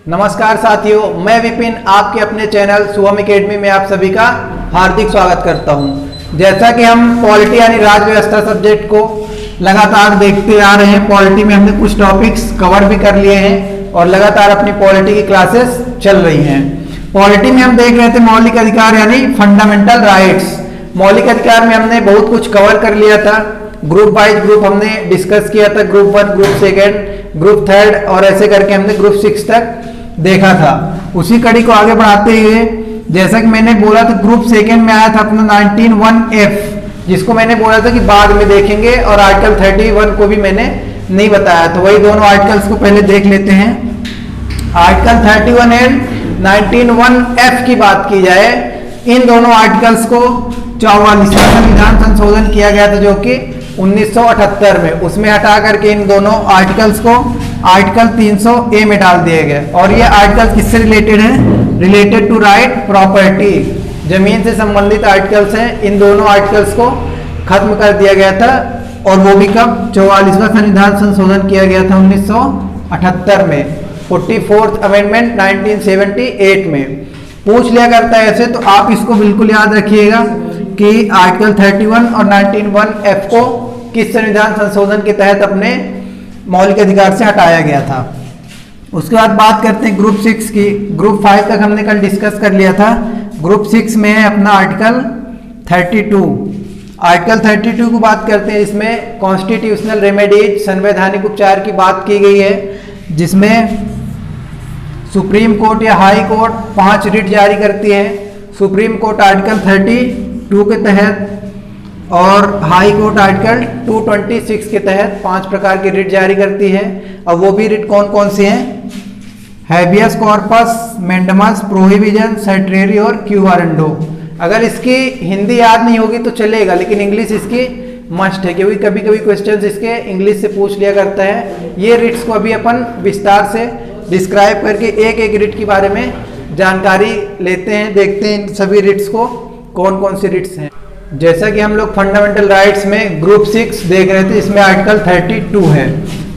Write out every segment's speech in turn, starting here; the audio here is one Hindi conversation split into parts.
नमस्कार साथियों, मैं विपिन आपके अपने चैनल शुभम एकेडमी में आप सभी का हार्दिक स्वागत करता हूं। जैसा कि हम पॉलिटी यानी राज व्यवस्था सब्जेक्ट को लगातार देखते आ रहे हैं, पॉलिटी में हमने कुछ टॉपिक्स कवर भी कर लिए हैं और लगातार अपनी पॉलिटी की क्लासेस चल रही हैं। पॉलिटी में हम देख रहे थे मौलिक अधिकार यानी फंडामेंटल राइट्स। मौलिक अधिकार में हमने बहुत कुछ कवर कर लिया था, ग्रुप वाइज ग्रुप हमने डिस्कस किया था, ग्रुप 1, ग्रुप 2, ग्रुप 3 और ऐसे करके हमने ग्रुप 6 तक देखा था। उसी कड़ी को आगे बढ़ाते हुए जैसा कि मैंने बोला था, ग्रुप 2 में आया था अपना 19(1)(f), जिसको मैंने बोला था कि बाद में देखेंगे, और आर्टिकल 31 को भी मैंने नहीं बताया, तो वही दोनों आर्टिकल्स को पहले देख लेते हैं। आर्टिकल 31 एंड 19(1)(f) की बात की जाए, इन दोनों आर्टिकल्स को 44वां संविधान संशोधन किया गया था जो कि 1978 में, उसमें हटा करके इन दोनों आर्टिकल्स को आर्टिकल 300A में डाल दिए गए। और ये आर्टिकल किससे रिलेटेड है? रिलेटेड टू राइट प्रॉपर्टी, जमीन से संबंधित आर्टिकल्स हैं। इन दोनों आर्टिकल्स को खत्म कर दिया गया था, और वो भी कब? 44वां संविधान संशोधन किया गया था 1978 में, 44th अमेंडमेंट 1978 में। पूछ लिया करता है ऐसे, तो आप इसको बिल्कुल याद रखिएगा कि आर्टिकल 31 और 19(1)(f) को किस संविधान संशोधन के तहत अपने मौलिक अधिकार से हटाया गया था। उसके बाद बात करते हैं ग्रुप 6 की। ग्रुप 5 तक हमने कल डिस्कस कर लिया था। ग्रुप 6 में है अपना आर्टिकल 32। आर्टिकल 32 की बात करते हैं, इसमें कॉन्स्टिट्यूशनल रेमेडीज, संवैधानिक उपचार की बात की गई है, जिसमें सुप्रीम कोर्ट या हाई कोर्ट 5 रिट जारी करती है। सुप्रीम कोर्ट आर्टिकल 32 के तहत और हाई कोर्ट आर्टिकल 226 के तहत 5 प्रकार की रिट जारी करती है। और वो भी रिट कौन कौन से हैं? हैबियस कॉर्पस, मैंडेमस, प्रोहिबिजन, सर्टेरी और क्यू वारंडो। अगर इसकी हिंदी याद नहीं होगी तो चलेगा, लेकिन इंग्लिश इसकी मस्ट है, क्योंकि कभी कभी क्वेश्चंस इसके इंग्लिश से पूछ लिया करता है। ये रिट्स को अभी अपन विस्तार से डिस्क्राइब करके एक एक रिट के बारे में जानकारी लेते हैं, देखते हैं इन सभी रिट्स को कौन कौन से रिट्स हैं। जैसा कि हम लोग फंडामेंटल राइट्स में ग्रुप 6 देख रहे थे, इसमें आर्टिकल 32 है।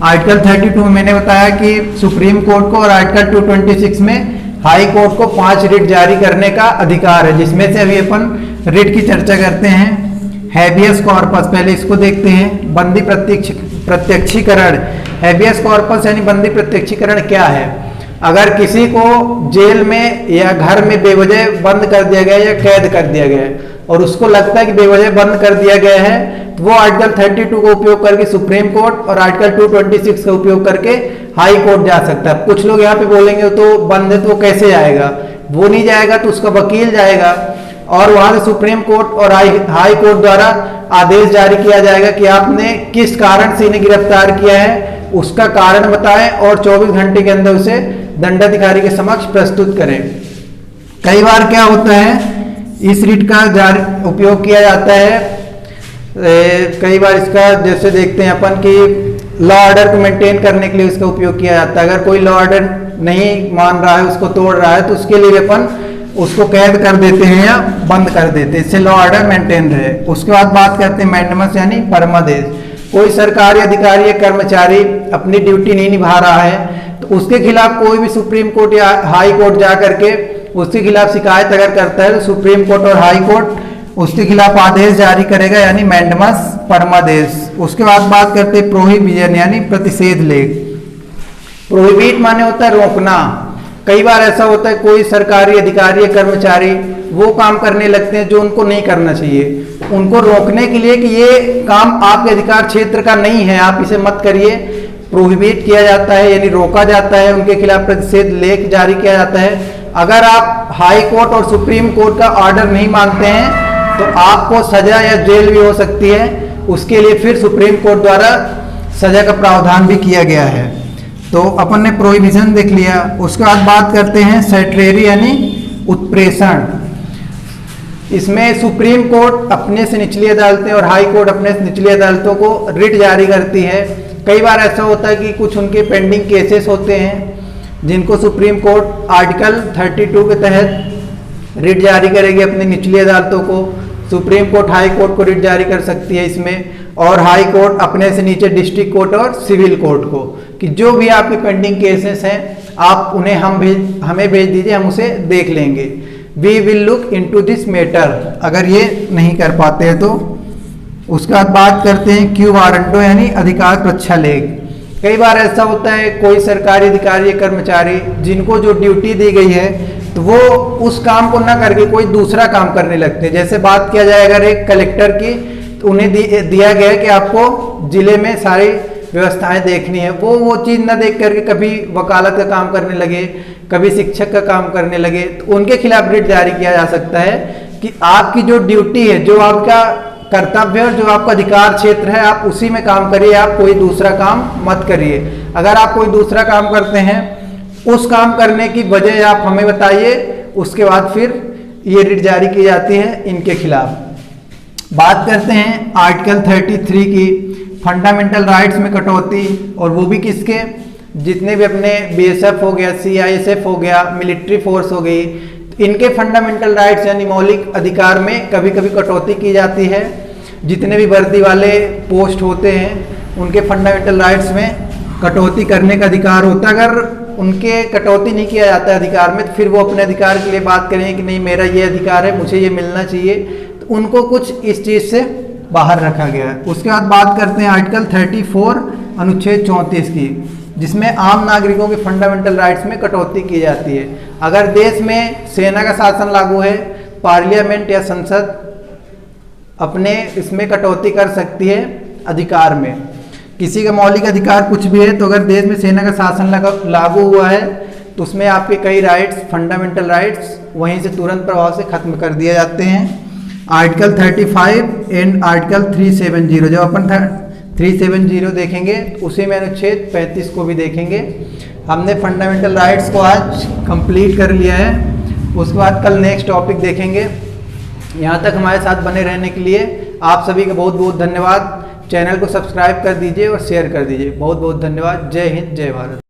आर्टिकल 32 में मैंने बताया कि सुप्रीम कोर्ट को और आर्टिकल 226 में हाई कोर्ट को 5 रिट जारी करने का अधिकार है, जिसमें से अभी अपन रिट की चर्चा करते हैं। हैबियस कॉर्पस, पहले इसको देखते हैं। बंदी प्रत्यक्षीकरण। हैबियस कॉर्पस यानी बंदी प्रत्यक्षीकरण क्या है? अगर किसी को जेल में या घर में बेवजह बंद कर दिया गया या कैद कर दिया गया है, और उसको लगता है कि बेवजह बंद कर दिया गया है, तो वो आर्टिकल 32 का उपयोग करके सुप्रीम कोर्ट और आर्टिकल 226 का उपयोग करके हाई कोर्ट जा सकता है। कुछ लोग यहाँ पे बोलेंगे तो बंद है तो कैसे जाएगा? वो नहीं जाएगा तो उसका वकील जाएगा, और वहां से सुप्रीम कोर्ट और हाई कोर्ट द्वारा आदेश जारी किया जाएगा कि आपने किस कारण से इन्हें गिरफ्तार किया है, उसका कारण बताएं और 24 घंटे के अंदर उसे दंडाधिकारी के समक्ष प्रस्तुत करें। कई बार क्या होता है, इस रिट का उपयोग किया जाता है, कई बार इसका जैसे देखते हैं अपन कि लॉ ऑर्डर को मेंटेन करने के लिए इसका उपयोग किया जाता है। अगर कोई लॉ ऑर्डर नहीं मान रहा है, उसको तोड़ रहा है, तो उसके लिए अपन उसको कैद कर देते हैं या बंद कर देते हैं, इससे लॉ ऑर्डर मेंटेन रहे। उसके बाद बात करते हैं मैंडेमस यानी परमादेश। कोई सरकारी अधिकारी या कर्मचारी अपनी ड्यूटी नहीं निभा रहा है, तो उसके खिलाफ कोई भी सुप्रीम कोर्ट या हाई कोर्ट जा करके उसके खिलाफ शिकायत अगर करता है, तो सुप्रीम कोर्ट और हाई कोर्ट उसके खिलाफ आदेश जारी करेगा, यानी मैंडेमस परमादेश। उसके बाद बात करते हैं प्रोहिबिजन यानी प्रतिषेध लेख। प्रोहिबिट माने होता है रोकना। कई बार ऐसा होता है कोई सरकारी अधिकारी या कर्मचारी वो काम करने लगते हैं जो उनको नहीं करना चाहिए, उनको रोकने के लिए कि ये काम आपके अधिकार क्षेत्र का नहीं है, आप इसे मत करिए, प्रोहिबिट किया जाता है यानी रोका जाता है, उनके खिलाफ प्रतिषेध लेख जारी किया जाता है। अगर आप हाई कोर्ट और सुप्रीम कोर्ट का ऑर्डर नहीं मानते हैं तो आपको सजा या जेल भी हो सकती है। उसके लिए फिर सुप्रीम कोर्ट द्वारा सजा का प्रावधान भी किया गया है। तो अपन ने प्रोहिबिशन देख लिया। उसके बाद बात करते हैं सर्टेरी यानी उत्प्रेषण। इसमें सुप्रीम कोर्ट अपने से निचली अदालतें और हाई कोर्ट अपने से निचली अदालतों को रिट जारी करती है। कई बार ऐसा होता है कि कुछ उनके पेंडिंग केसेस होते हैं जिनको सुप्रीम कोर्ट आर्टिकल 32 के तहत रिट जारी करेगी अपनी निचली अदालतों को। सुप्रीम कोर्ट हाई कोर्ट को रिट जारी कर सकती है इसमें, और हाई कोर्ट अपने से नीचे डिस्ट्रिक्ट कोर्ट और सिविल कोर्ट को, कि जो भी आपके पेंडिंग केसेस हैं आप उन्हें हमें भेज दीजिए, हम उसे देख लेंगे। We will look into this matter, अगर ये नहीं कर पाते हैं तो। उसके बाद बात करते हैं क्यू वारंटो यानी अधिकार प्रच्छा लेख। कई बार ऐसा होता है कोई सरकारी अधिकारी या कर्मचारी जिनको जो ड्यूटी दी गई है तो वो उस काम को ना करके कोई दूसरा काम करने लगते हैं। जैसे बात किया जाए अगर एक कलेक्टर की, तो उन्हें दिया गया है कि आपको जिले में सारी व्यवस्थाएं देखनी है, वो चीज़ ना देख करके कभी वकालत का काम करने लगे, कभी शिक्षक का काम करने लगे, तो उनके खिलाफ रिट जारी किया जा सकता है कि आपकी जो ड्यूटी है, जो आपका कर्तव्य और जो आपका अधिकार क्षेत्र है, आप उसी में काम करिए, आप कोई दूसरा काम मत करिए। अगर आप कोई दूसरा काम करते हैं, उस काम करने की वजह आप हमें बताइए, उसके बाद फिर ये रिट जारी की जाती है इनके खिलाफ। बात करते हैं आर्टिकल 33 की, फंडामेंटल राइट्स में कटौती, और वो भी किसके, जितने भी अपने बीएसएफ हो गया, सीआईएसएफ हो गया, मिलिट्री फोर्स हो गई, इनके फंडामेंटल राइट्स यानी मौलिक अधिकार में कभी कभी कटौती की जाती है। जितने भी वर्दी वाले पोस्ट होते हैं उनके फंडामेंटल राइट्स में कटौती करने का अधिकार होता है। अगर उनके कटौती नहीं किया जाता है अधिकार में, तो फिर वो अपने अधिकार के लिए बात करेंगे कि नहीं मेरा ये अधिकार है, मुझे ये मिलना चाहिए, तो उनको कुछ इस चीज़ से बाहर रखा गया है। उसके बाद बात करते हैं आर्टिकल 34 अनुच्छेद 34 की, जिसमें आम नागरिकों के फंडामेंटल राइट्स में कटौती की जाती है। अगर देश में सेना का शासन लागू है, पार्लियामेंट या संसद अपने इसमें कटौती कर सकती है अधिकार में। किसी का मौलिक अधिकार कुछ भी है, तो अगर देश में सेना का शासन लागू हुआ है तो उसमें आपके कई राइट्स, फंडामेंटल राइट्स वहीं से तुरंत प्रभाव से खत्म कर दिए जाते हैं। आर्टिकल 35 एंड आर्टिकल 370, जब अपन 370 देखेंगे उसी में अनुच्छेद 35 को भी देखेंगे। हमने फंडामेंटल राइट्स को आज कंप्लीट कर लिया है, उसके बाद कल नेक्स्ट टॉपिक देखेंगे। यहाँ तक हमारे साथ बने रहने के लिए आप सभी का बहुत बहुत धन्यवाद। चैनल को सब्सक्राइब कर दीजिए और शेयर कर दीजिए। बहुत बहुत धन्यवाद। जय हिंद, जय भारत।